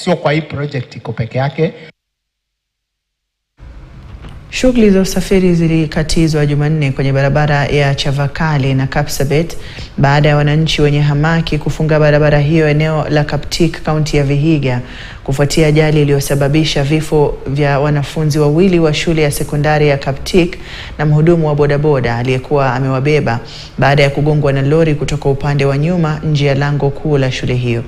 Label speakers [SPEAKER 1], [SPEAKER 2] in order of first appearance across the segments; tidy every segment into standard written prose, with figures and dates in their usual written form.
[SPEAKER 1] sio kwa hii project iko peke yake.
[SPEAKER 2] Shughuli za usafiri zilikatizwa Jumanne kwenye barabara ya Chavakali na Kapsabet baada ya wananchi wenye hamaki kufunga barabara hiyo eneo la Kaptik, kaunti ya Vihiga, kufuatia ajali iliyosababisha vifo vya wanafunzi wawili wa shule ya sekondari ya Kaptik na mhudumu wa bodaboda aliyekuwa amewabeba baada ya kugongwa na lori kutoka upande wa nyuma nje ya lango kuu la shule hiyo.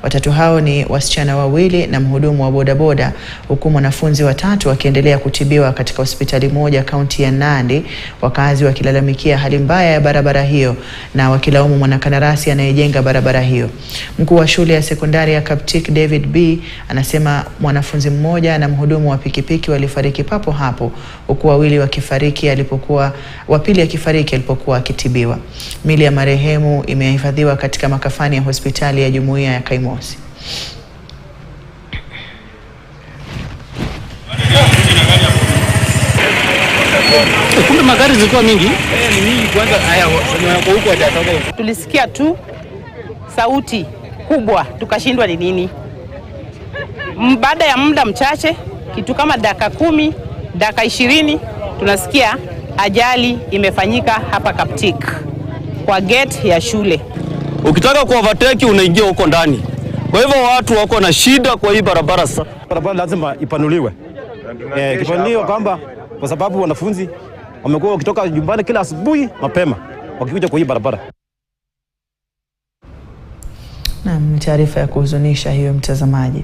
[SPEAKER 2] Watatu hao ni wasichana wawili na mhudumu wa bodaboda, huku wanafunzi watatu wakiendelea kutibiwa katika hospitali moja kaunti ya Nandi, wakazi wakilalamikia hali mbaya ya barabara hiyo na wakilaumu mwanakandarasi anayejenga barabara hiyo. Mkuu wa shule ya sekondari ya Kaptik, David B, anasema mwanafunzi mmoja na mhudumu wa pikipiki walifariki papo hapo, huku wawili wa pili akifariki alipokuwa akitibiwa. Mili ya marehemu imehifadhiwa katika makafani ya hospitali ya Jumuiya ya Kaimosi.
[SPEAKER 3] Kumbe magari zilikuwa mingi? Ni mingi kwanza. Haya huko hajatoka.
[SPEAKER 4] Tulisikia tu sauti kubwa tukashindwa ni nini. Baada ya muda mchache, kitu kama dakika 10, dakika 20, tunasikia ajali imefanyika hapa Kaptik kwa gate ya shule.
[SPEAKER 3] Ukitaka ku overtake unaingia huko ndani. Kwa hivyo watu wako na shida kwa hii barabara sasa.
[SPEAKER 5] Barabara lazima ipanuliwe. Kipanuliwe kwamba kwa sababu wanafunzi wamekuwa wakitoka nyumbani kila asubuhi mapema wakikuja kwa hii barabara.
[SPEAKER 2] Naam, taarifa ya kuhuzunisha hiyo mtazamaji.